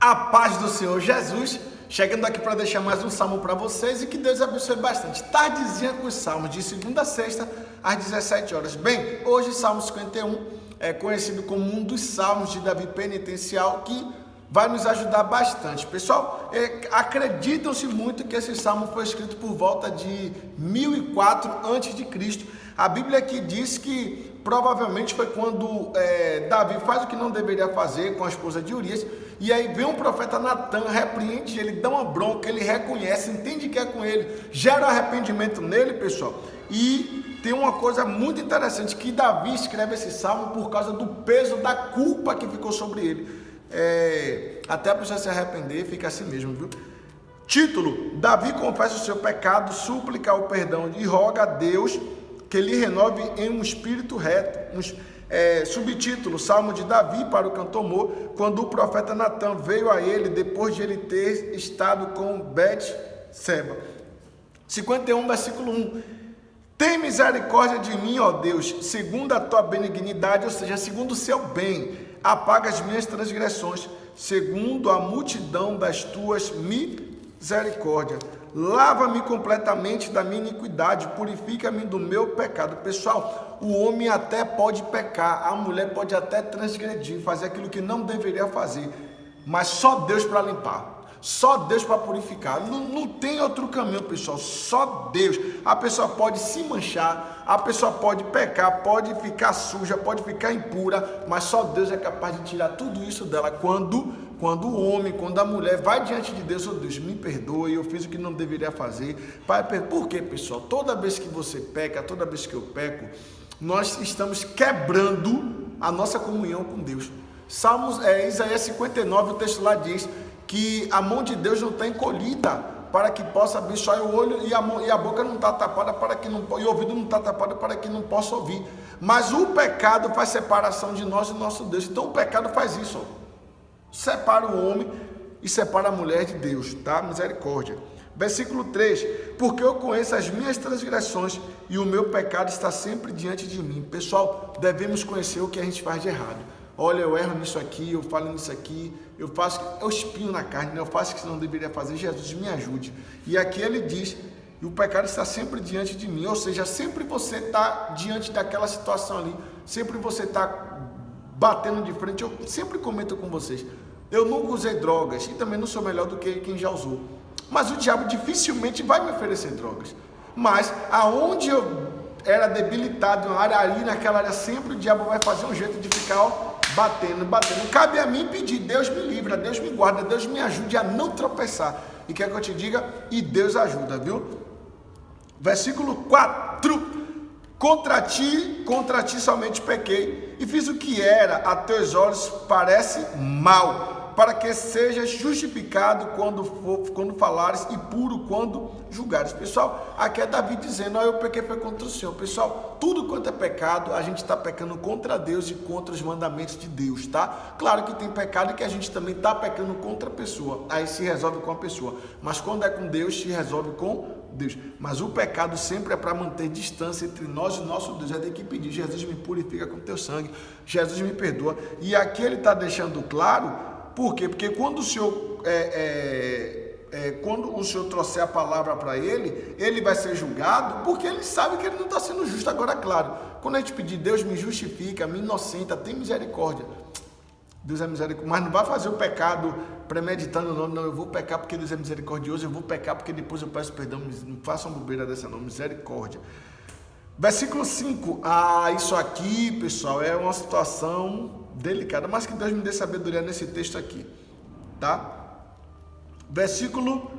A paz do Senhor Jesus, chegando aqui para deixar mais um salmo para vocês e que Deus abençoe bastante. Tardezinha com os salmos, de segunda a sexta, às 17 horas. Bem, hoje Salmo 51 é conhecido como um dos salmos de Davi penitencial que vai nos ajudar bastante. Pessoal, acreditam-se muito que esse salmo foi escrito por volta de 1004 a.C. A Bíblia aqui diz que provavelmente foi quando Davi faz o que não deveria fazer com a esposa de Urias, e aí vem um profeta Natan, repreende ele, dá uma bronca, ele reconhece, entende que é com ele, gera arrependimento nele, pessoal. E tem uma coisa muito interessante, que Davi escreve esse salmo por causa do peso da culpa que ficou sobre ele. Até a pessoa se arrepender, fica assim mesmo, viu? Título: Davi confessa o seu pecado, súplica o perdão e roga a Deus que lhe renove em um espírito reto. Subtítulo: Salmo de Davi para o cantor Mor, quando o profeta Natan veio a ele depois de ele ter estado com Bet-seba. 51, versículo 1. Tem misericórdia de mim, ó Deus, segundo a tua benignidade, ou seja, segundo o seu bem, apaga as minhas transgressões, segundo a multidão das tuas misericórdias. Lava-me completamente da minha iniquidade, purifica-me do meu pecado. Pessoal, o homem até pode pecar, a mulher pode até transgredir, fazer aquilo que não deveria fazer, mas só Deus para limpar, só Deus para purificar. Não tem outro caminho, pessoal, só Deus. A pessoa pode se manchar, a pessoa pode pecar, pode ficar suja, pode ficar impura, mas só Deus é capaz de tirar tudo isso dela. Quando o homem, quando a mulher vai diante de Deus: oh Deus, me perdoe, eu fiz o que não deveria fazer. Pai, por quê, pessoal? Toda vez que você peca, toda vez que eu peco, nós estamos quebrando a nossa comunhão com Deus. Isaías 59, o texto lá diz que a mão de Deus não está encolhida para que possa abençoar, o olho e a boca não está tapada e o ouvido não está tapado para que não possa ouvir. Mas o pecado faz separação de nós e do nosso Deus. Então o pecado faz isso, separa o homem e separa a mulher de Deus, tá? Misericórdia. Versículo 3, porque eu conheço as minhas transgressões e o meu pecado está sempre diante de mim. Pessoal, devemos conhecer o que a gente faz de errado. Olha, eu erro nisso aqui, eu falo nisso aqui, eu espinho na carne, eu faço o que não deveria fazer. Jesus, me ajude. E aqui ele diz: e o pecado está sempre diante de mim, ou seja, sempre você está diante daquela situação ali, sempre você está batendo de frente. Eu sempre comento com vocês, eu nunca usei drogas e também não sou melhor do que quem já usou, mas o diabo dificilmente vai me oferecer drogas. Mas aonde eu era debilitado, uma área ali, naquela área, sempre o diabo vai fazer um jeito de ficar batendo. Cabe a mim pedir: Deus me livra, Deus me guarda, Deus me ajude a não tropeçar. E quer que eu te diga? E Deus ajuda, viu? Versículo 4. Contra ti somente pequei, e fiz o que era a teus olhos parece mal, para que sejas justificado quando falares e puro quando julgares. Pessoal, aqui é Davi dizendo: eu pequei foi contra o Senhor. Pessoal, tudo quanto é pecado, a gente está pecando contra Deus e contra os mandamentos de Deus, tá? Claro que tem pecado que a gente também está pecando contra a pessoa, aí se resolve com a pessoa, mas quando é com Deus, se resolve com Deus. Mas o pecado sempre é para manter distância entre nós e o nosso Deus. É ter que pedir: Jesus, me purifica com teu sangue, Jesus, me perdoa. E aqui ele está deixando claro. Por quê? Porque quando o Senhor trouxer a palavra para ele, ele vai ser julgado, porque ele sabe que ele não está sendo justo. Agora, claro, quando a gente pedir: Deus, me justifica, me inocenta, tem misericórdia. Deus é misericórdia, mas não vai fazer o pecado premeditando, não, eu vou pecar porque Deus é misericordioso, eu vou pecar porque depois eu peço perdão. Não faça uma bobeira dessa não, misericórdia. Versículo 5, isso aqui, pessoal, é uma situação delicada, mas que Deus me dê sabedoria nesse texto aqui, tá? Versículo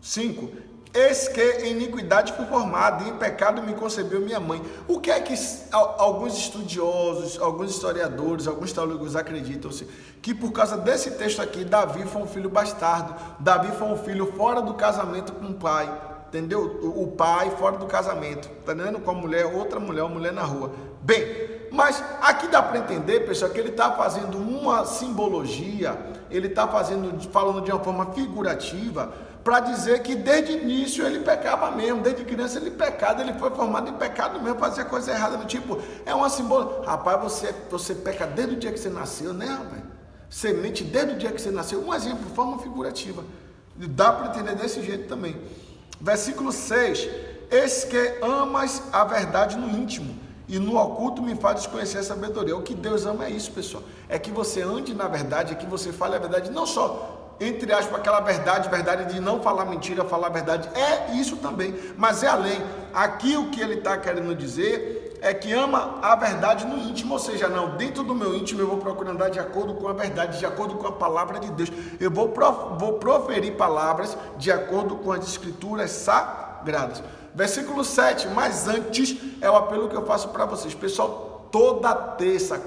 5, eis que em iniquidade fui formado, e em pecado me concebeu minha mãe. O que é que alguns estudiosos, alguns historiadores, alguns teólogos acreditam-se? Que por causa desse texto aqui, Davi foi um filho bastardo, Davi foi um filho fora do casamento com o pai, entendeu? O pai fora do casamento, tá entendendo? Com a mulher, outra mulher, uma mulher na rua. Bem, mas aqui dá para entender, pessoal, que ele está fazendo uma simbologia, ele está falando de uma forma figurativa, para dizer que desde o início ele pecava mesmo, desde criança ele pecava, ele foi formado em pecado mesmo, fazia coisa errada, do tipo, é uma simbologia. Rapaz, você peca desde o dia que você nasceu, né, rapaz? semente desde o dia que você nasceu. Um exemplo, forma figurativa. Dá para entender desse jeito também. Versículo 6. Eis que amas a verdade no íntimo, e no oculto me fazes conhecer a sabedoria. O que Deus ama é isso, pessoal. É que você ande na verdade, é que você fale a verdade, não só, entre aspas, aquela verdade de não falar mentira, falar a verdade. É isso também, mas é além. Aqui o que ele está querendo dizer é que ama a verdade no íntimo, ou seja, não, dentro do meu íntimo eu vou procurar andar de acordo com a verdade, de acordo com a palavra de Deus. Eu vou proferir palavras de acordo com as escrituras sagradas. Versículo 7, mas antes é o apelo que eu faço para vocês. Pessoal, toda terça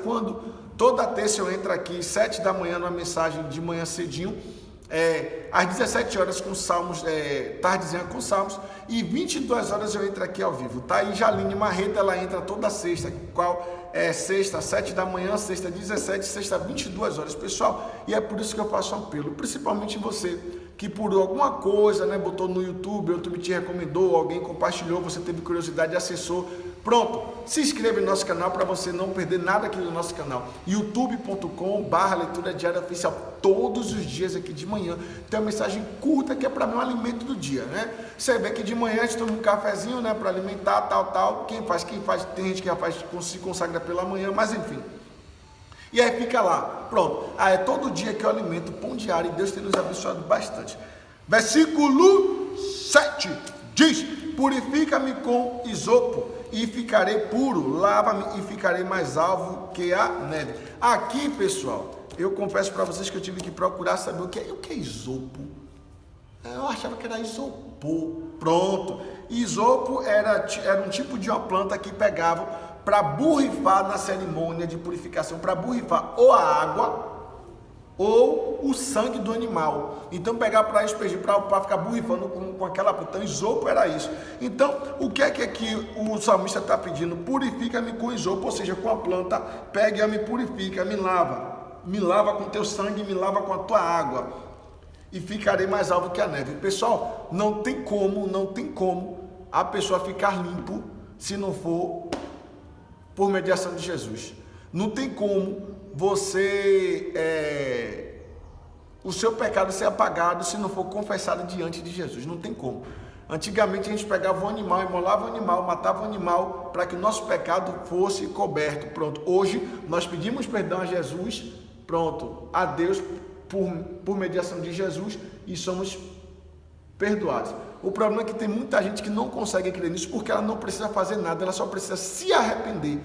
eu entro aqui, 7 da manhã, numa mensagem de manhã cedinho, às 17 horas com Salmos, tardezinha com Salmos, e 22 horas eu entro aqui ao vivo, tá? E Jaline Marreta, ela entra toda sexta, qual é sexta, 7 da manhã, sexta 17, sexta 22 horas, pessoal, e é por isso que eu faço um apelo, principalmente você, que por alguma coisa, né, botou no YouTube, o YouTube te recomendou, alguém compartilhou, você teve curiosidade, acessou, pronto, se inscreva no nosso canal para você não perder nada aqui do nosso canal, youtube.com/leitura diária oficial, todos os dias aqui de manhã, tem uma mensagem curta que é para mim um alimento do dia, né, você vê que de manhã a gente toma um cafezinho, né, para alimentar, tal, quem faz, tem gente que já faz, se consagra pela manhã, mas enfim. E aí fica lá, pronto. Aí é todo dia que eu alimento pão diário e Deus tem nos abençoado bastante. Versículo 7 diz: purifica-me com isopo e ficarei puro, lava-me e ficarei mais alvo que a neve. Aqui, pessoal, eu confesso para vocês que eu tive que procurar saber o que é isopo. Eu achava que era isopor. Pronto. Isopo era um tipo de uma planta que pegavam para borrifar na cerimônia de purificação, para borrifar ou a água ou o sangue do animal. Então pegar para aspergir, para ficar borrifando com aquela planta. Então isopo era isso. Então o que é que o salmista está pedindo? Purifica-me com isopo, ou seja, com a planta, pega e me purifica, me lava com teu sangue, me lava com a tua água, e ficarei mais alvo que a neve. Pessoal, não tem como a pessoa ficar limpo se não for por mediação de Jesus. Não tem como você o seu pecado ser apagado se não for confessado diante de Jesus. Não tem como. Antigamente a gente pegava um animal, imolava o animal, matava o animal para que o nosso pecado fosse coberto. Pronto. Hoje nós pedimos perdão a Jesus, pronto, a Deus por mediação de Jesus, e somos perdoados. O problema é que tem muita gente que não consegue crer nisso porque ela não precisa fazer nada, ela só precisa se arrepender.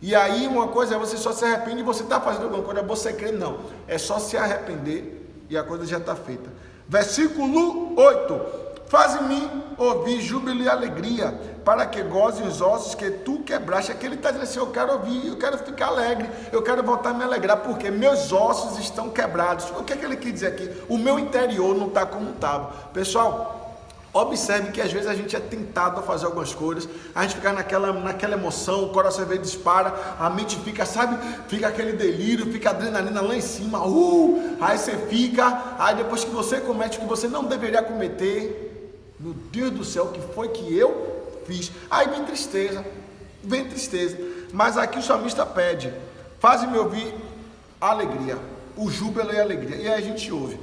E aí uma coisa é você só se arrepende e você está fazendo alguma coisa, você crê, não. É só se arrepender e a coisa já está feita. Versículo 8. Faz-me ouvir júbilo e alegria, para que gozem os ossos que tu quebraste. Aqui ele está dizendo assim: eu quero ouvir, eu quero ficar alegre, eu quero voltar a me alegrar, porque meus ossos estão quebrados. O que é que ele quer dizer aqui? O meu interior não está como estava. Pessoal, observe que às vezes a gente é tentado a fazer algumas coisas, a gente fica naquela emoção, o coração às vezes dispara, a mente fica, sabe, fica aquele delírio, fica a adrenalina lá em cima, aí você fica, aí depois que você comete o que você não deveria cometer, meu Deus do céu, o que foi que eu fiz? Aí vem tristeza, mas aqui o salmista pede: faz-me ouvir a alegria, o júbilo e a alegria, e aí a gente ouve.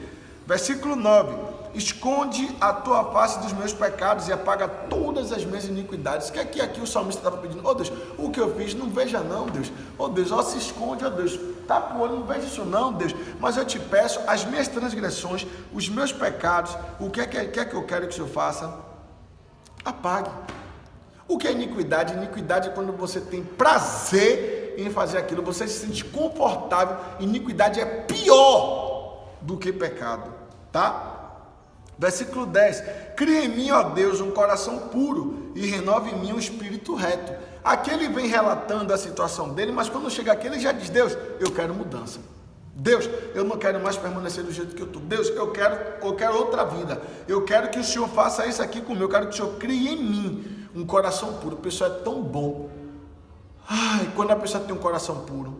Versículo 9: esconde a tua face dos meus pecados e apaga todas as minhas iniquidades. Que aqui o salmista estava pedindo: oh Deus, o que eu fiz, não veja não, Deus. Oh Deus, ó, se esconde, ó Deus, tapa o olho, não veja isso não, Deus. Mas eu te peço as minhas transgressões, os meus pecados. O que é que eu quero que o Senhor faça? Apague. O que é iniquidade? Iniquidade é quando você tem prazer em fazer aquilo, você se sente confortável. Iniquidade é pior do que pecado, tá? Versículo 10: cria em mim, ó Deus, um coração puro e renove em mim um espírito reto. Aqui ele vem relatando a situação dele, mas quando chega aqui ele já diz: Deus, eu quero mudança. Deus, eu não quero mais permanecer do jeito que eu estou. Deus, eu quero outra vida. Eu quero que o Senhor faça isso aqui comigo. Eu quero que o Senhor crie em mim um coração puro. O pessoal é tão bom. Ai, quando a pessoa tem um coração puro.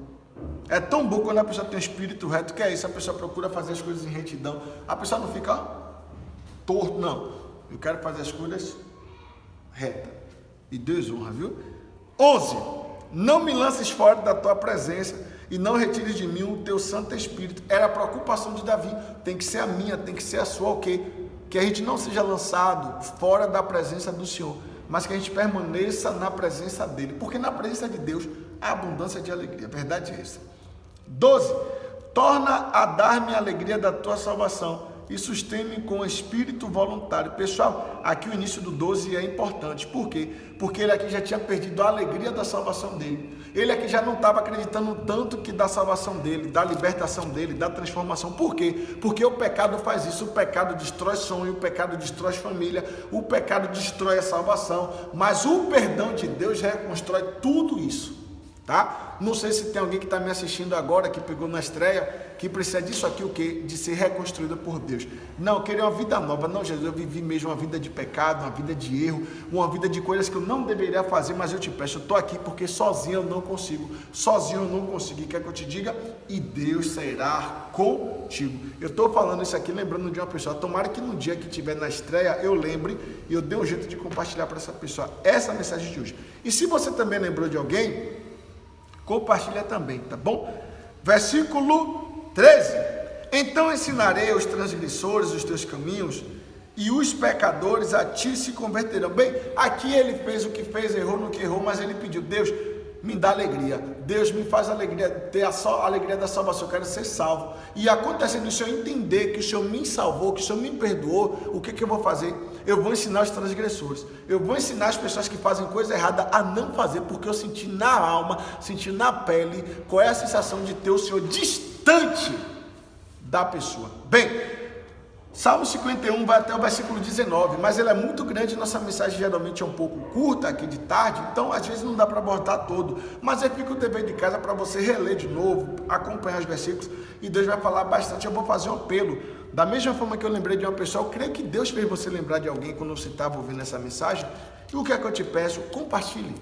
É tão bom quando a pessoa tem um espírito reto. Que é isso? A pessoa procura fazer as coisas em retidão. A pessoa não fica torto, não. Eu quero fazer as coisas retas. E Deus honra, viu? 11. Não me lances fora da tua presença e não retires de mim o teu Santo Espírito. Era a preocupação de Davi, tem que ser a minha, tem que ser a sua, o quê? Que a gente não seja lançado fora da presença do Senhor, mas que a gente permaneça na presença dele, porque na presença de Deus há abundância de alegria, verdade é essa. 12, torna a dar-me a alegria da tua salvação e sustém-me com espírito voluntário. Pessoal, aqui o início do 12 é importante, por quê? Porque ele aqui já tinha perdido a alegria da salvação dele, ele aqui já não estava acreditando tanto que da salvação dele, da libertação dele, da transformação. Por quê? Porque o pecado faz isso, o pecado destrói sonho, o pecado destrói família, o pecado destrói a salvação, mas o perdão de Deus reconstrói tudo isso. Tá? Não sei se tem alguém que está me assistindo agora, que pegou na estreia, que precisa disso aqui, o quê? De ser reconstruído por Deus. Não, eu queria uma vida nova. Não, Jesus, eu vivi mesmo uma vida de pecado, uma vida de erro, uma vida de coisas que eu não deveria fazer, mas eu te peço, eu estou aqui porque sozinho eu não consigo. Sozinho eu não consigo. E quer que eu te diga? E Deus será contigo. Eu estou falando isso aqui lembrando de uma pessoa. Tomara que no dia que estiver na estreia, eu lembre e eu dê um jeito de compartilhar para essa pessoa essa mensagem de hoje. E se você também lembrou de alguém, compartilha também, tá bom? Versículo 13. Então ensinarei aos transgressores os teus caminhos, e os pecadores a ti se converterão. Bem, aqui ele fez o que fez, errou no que errou, mas ele pediu: Deus, me dá alegria, Deus me faz alegria, ter a alegria da salvação, eu quero ser salvo. E acontecendo isso, eu entender que o Senhor me salvou, que o Senhor me perdoou, o que eu vou fazer? Eu vou ensinar os transgressores, eu vou ensinar as pessoas que fazem coisa errada a não fazer, porque eu senti na alma, senti na pele, qual é a sensação de ter o Senhor distante da pessoa. Bem, Salmo 51 vai até o versículo 19, mas ele é muito grande, nossa mensagem geralmente é um pouco curta aqui de tarde, então às vezes não dá para abordar todo, mas aí fica o dever de casa para você reler de novo, acompanhar os versículos, e Deus vai falar bastante. Eu vou fazer um apelo, da mesma forma que eu lembrei de uma pessoa, eu creio que Deus fez você lembrar de alguém quando você estava ouvindo essa mensagem, e o que é que eu te peço? Compartilhe,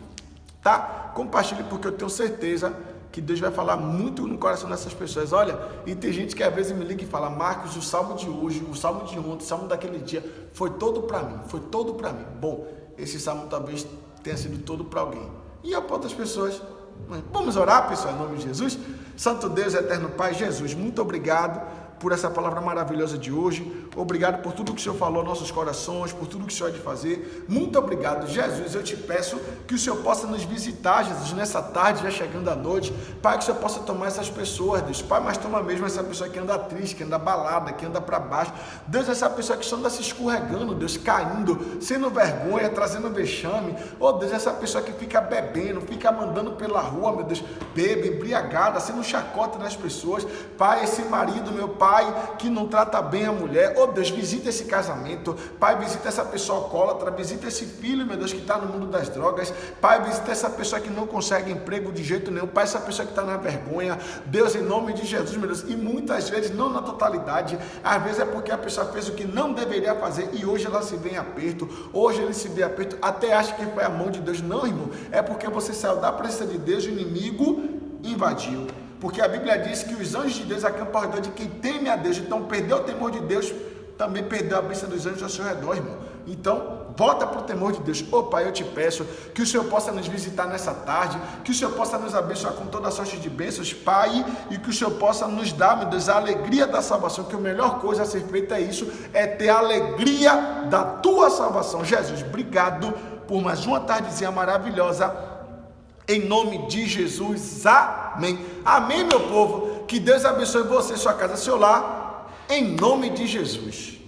tá? Compartilhe, porque eu tenho certeza que Deus vai falar muito no coração dessas pessoas. Olha, e tem gente que às vezes me liga e fala: Marcos, o salmo de hoje, o salmo de ontem, o salmo daquele dia, foi todo para mim, foi todo para mim. Bom, esse salmo talvez tenha sido todo para alguém. E para outras pessoas, vamos orar, pessoal, em nome de Jesus. Santo Deus, eterno Pai, Jesus, muito obrigado por essa palavra maravilhosa de hoje. Obrigado por tudo que o Senhor falou aos nossos corações, por tudo que o Senhor há de fazer. Muito obrigado, Jesus. Eu te peço que o Senhor possa nos visitar, Jesus, nessa tarde, já chegando à noite. Pai, que o Senhor possa tomar essas pessoas, Deus. Pai, mas toma mesmo essa pessoa que anda triste, que anda abalada, que anda para baixo. Deus, essa pessoa que só anda se escorregando, Deus, caindo, sendo vergonha, trazendo vexame. Oh, Deus, essa pessoa que fica bebendo, fica mandando pela rua, meu Deus, bebe, embriagada, sendo chacota nas pessoas. Pai, esse marido, meu Pai, que não trata bem a mulher, oh Deus, visita esse casamento. Pai, visita essa pessoa alcoólatra, visita esse filho, meu Deus, que está no mundo das drogas. Pai, visita essa pessoa que não consegue emprego de jeito nenhum. Pai, essa pessoa que está na vergonha, Deus, em nome de Jesus, meu Deus, e muitas vezes, não na totalidade, às vezes é porque a pessoa fez o que não deveria fazer e hoje ela se vê em aperto, hoje ele se vê em aperto, até acha que foi a mão de Deus. Não, irmão, é porque você saiu da presença de Deus e o inimigo invadiu. Porque a Bíblia diz que os anjos de Deus acampam ao redor de quem teme a Deus. Então, perdeu o temor de Deus, também perdeu a bênção dos anjos ao seu redor, irmão. Então, volta para o temor de Deus. Ô Pai, eu te peço que o Senhor possa nos visitar nessa tarde, que o Senhor possa nos abençoar com toda a sorte de bênçãos, Pai, e que o Senhor possa nos dar, meu Deus, a alegria da salvação, que a melhor coisa a ser feita é isso, é ter a alegria da tua salvação. Jesus, obrigado por mais uma tardezinha maravilhosa. Em nome de Jesus, amém. Amém, meu povo. Que Deus abençoe você, sua casa, seu lar, em nome de Jesus.